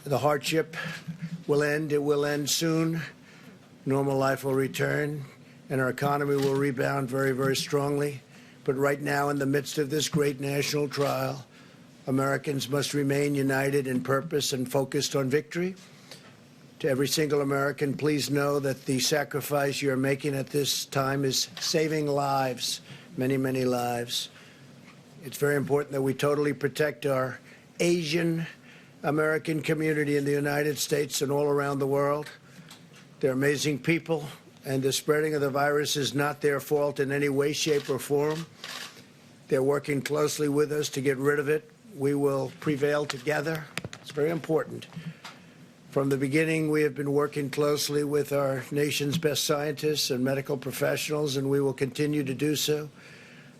The hardship will end. It will end soon. Normal life will return, and our economy will rebound very, very strongly. But right now, in the midst of this great national trial, Americans must remain united in purpose and focused on victory. To every single American, please know that the sacrifice you're making at this time is saving lives, many, many lives. It's very important that we totally protect our Asian American community in the United States and all around the world. They're amazing people, and the spreading of the virus is not their fault in any way, shape, or form. They're working closely with us to get rid of it. We will prevail together. It's very important. From the beginning, we have been working closely with our nation's best scientists and medical professionals, and we will continue to do so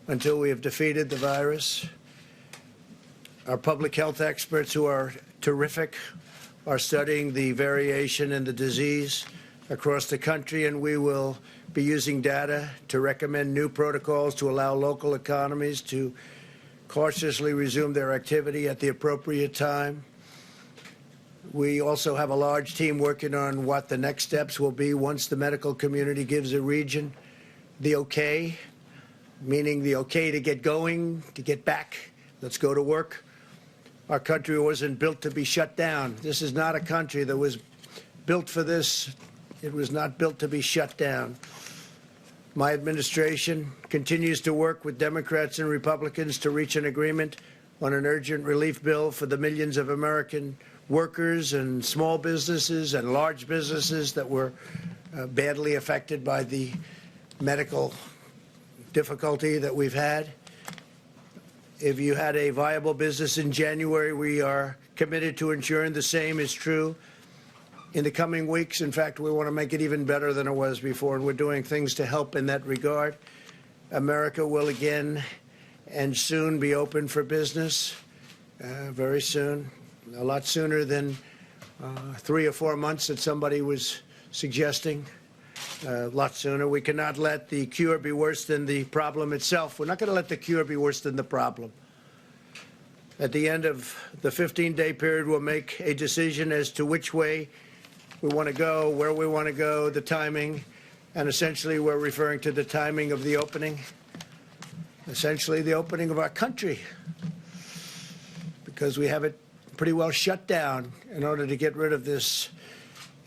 until we have defeated the virus. Our public health experts, who are terrific, are studying the variation in the disease across the country, and we will be using data to recommend new protocols to allow local economies to cautiously resume their activity at the appropriate time. We also have a large team working on what the next steps will be once the medical community gives a region the okay, meaning the okay to get going, to get back. Let's go to work. Our country wasn't built to be shut down. This is not a country that was built for this. It was not built to be shut down. My administration continues to work with Democrats and Republicans to reach an agreement on an urgent relief bill for the millions of American workers and small businesses and large businesses that were badly affected by the medical difficulty that we've had. If you had a viable business in January, we are committed to ensuring the same is true in the coming weeks. In fact, we want to make it even better than it was before, and we're doing things to help in that regard. America will again and soon be open for business, very soon. A lot sooner than 3 or 4 months that somebody was suggesting. A lot sooner. We cannot let the cure be worse than the problem itself. We're not going to let the cure be worse than the problem. At the end of the 15-day period, we'll make a decision as to which way we want to go, where we want to go, the timing, and essentially we're referring to the timing of the opening, essentially the opening of our country, because we have it pretty well shut down in order to get rid of this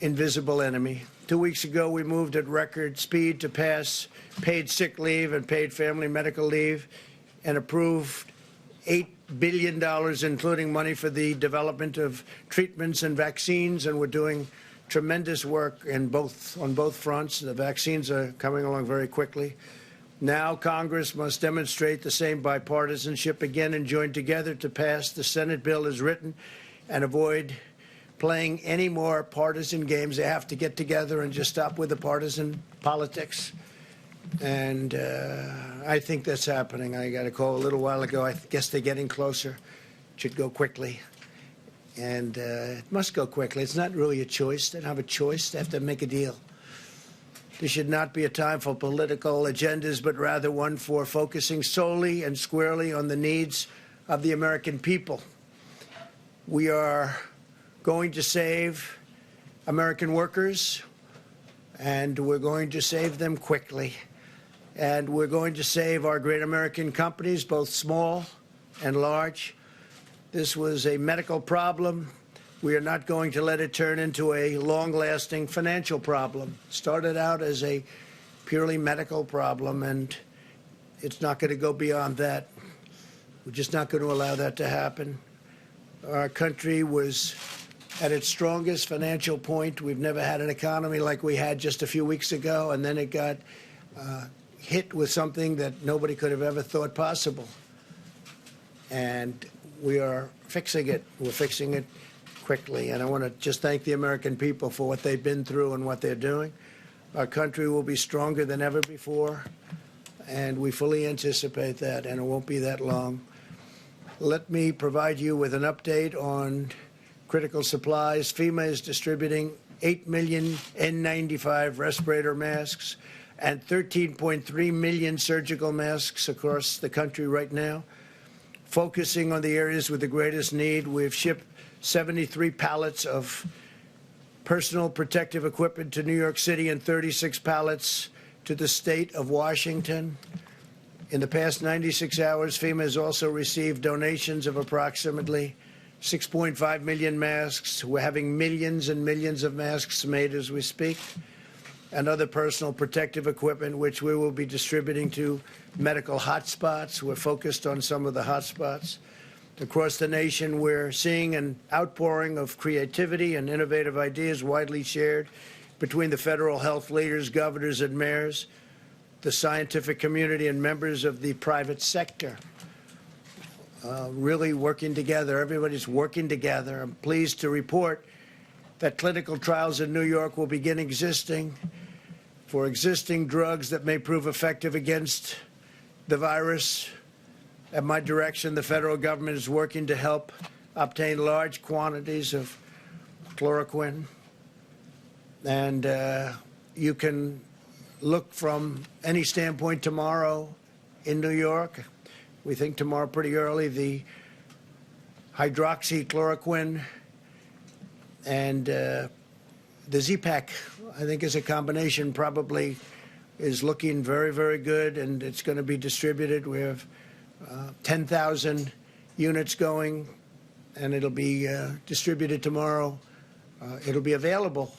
invisible enemy. 2 weeks ago, we moved at record speed to pass paid sick leave and paid family medical leave and approved $8 billion, including money for the development of treatments and vaccines, and we're doing tremendous work on both fronts. The vaccines are coming along very quickly. Now Congress must demonstrate the same bipartisanship again and join together to pass the Senate bill as written and avoid playing any more partisan games. They have to get together and just stop with the partisan politics. And I think that's happening. I got a call a little while ago. I guess they're getting closer. It should go quickly. And it must go quickly. It's not really a choice. They don't have a choice. They have to make a deal. This should not be a time for political agendas, but rather one for focusing solely and squarely on the needs of the American people. We are going to save American workers, and we're going to save them quickly. And we're going to save our great American companies, both small and large. This was a medical problem. We are not going to let it turn into a long-lasting financial problem. It started out as a purely medical problem, and it's not going to go beyond that. We're just not going to allow that to happen. Our country was at its strongest financial point. We've never had an economy like we had just a few weeks ago, and then it got hit with something that nobody could have ever thought possible. And we are fixing it. We're fixing it quickly. And I want to just thank the American people for what they've been through and what they're doing. Our country will be stronger than ever before, and we fully anticipate that, and it won't be that long. Let me provide you with an update on critical supplies. FEMA is distributing 8 million N95 respirator masks and 13.3 million surgical masks across the country right now. Focusing on the areas with the greatest need, we've shipped 73 pallets of personal protective equipment to New York City and 36 pallets to the state of Washington. In the past 96 hours, FEMA has also received donations of approximately 6.5 million masks. We're having millions and millions of masks made as we speak, and other personal protective equipment, which we will be distributing to medical hotspots. We're focused on some of the hotspots. Across the nation, we're seeing an outpouring of creativity and innovative ideas widely shared between the federal health leaders, governors, and mayors, the scientific community, and members of the private sector. Really working together. Everybody's working together. I'm pleased to report that clinical trials in New York will begin existing for existing drugs that may prove effective against the virus. At my direction, the federal government is working to help obtain large quantities of chloroquine. And you can look from any standpoint tomorrow in New York. We think tomorrow pretty early, the hydroxychloroquine and the Z-Pak, I think, is a combination, probably is looking very, very good, and it's going to be distributed. We have 10,000 units going, and it'll be distributed tomorrow. It'll be available,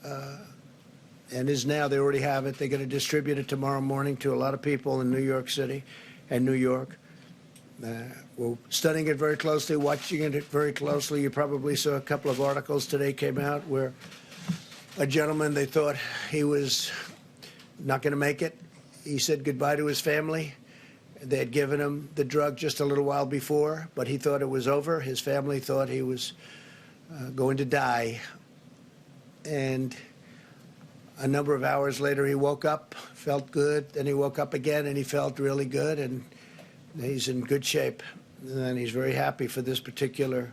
and is now. They already have it. They're going to distribute it tomorrow morning to a lot of people in New York City and New York. We're studying it very closely, watching it very closely. You probably saw a couple of articles today came out where a gentleman, they thought he was not going to make it. He said goodbye to his family. They had given him the drug just a little while before, but he thought it was over. His family thought he was going to die. And a number of hours later, he woke up, felt good. Then he woke up again, and he felt really good, and he's in good shape. And he's very happy for this particular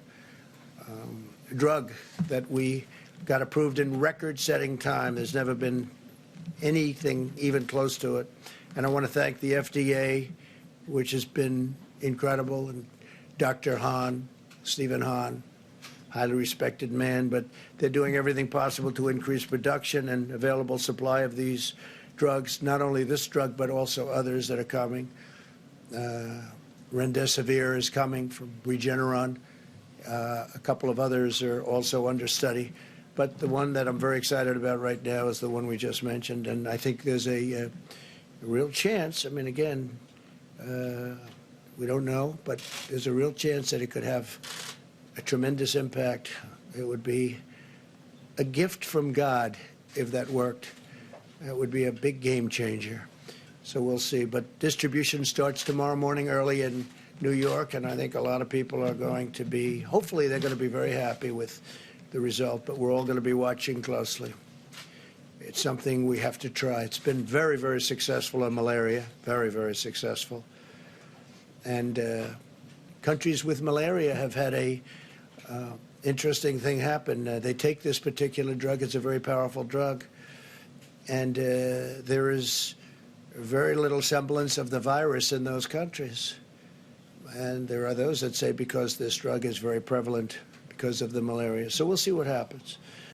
drug that we got approved in record-setting time. There's never been anything even close to it. And I want to thank the FDA, which has been incredible, and Dr. Hahn, Stephen Hahn, highly respected man, but they're doing everything possible to increase production and available supply of these drugs, not only this drug, but also others that are coming. Remdesivir is coming from Regeneron. A couple of others are also under study. But the one that I'm very excited about right now is the one we just mentioned, and I think there's a real chance. I mean, again, we don't know, but there's a real chance that it could have a tremendous impact. It would be a gift from God if that worked. It would be a big game changer. So we'll see. But distribution starts tomorrow morning early in New York, and I think a lot of people are going to be, hopefully they're going to be very happy with the result, but we're all going to be watching closely. It's something we have to try. It's been very, very successful in malaria, very, very successful. And countries with malaria have had a interesting thing happen. They take this particular drug. It's a very powerful drug. And there is very little semblance of the virus in those countries. And there are those that say because this drug is very prevalent because of the malaria. So we'll see what happens.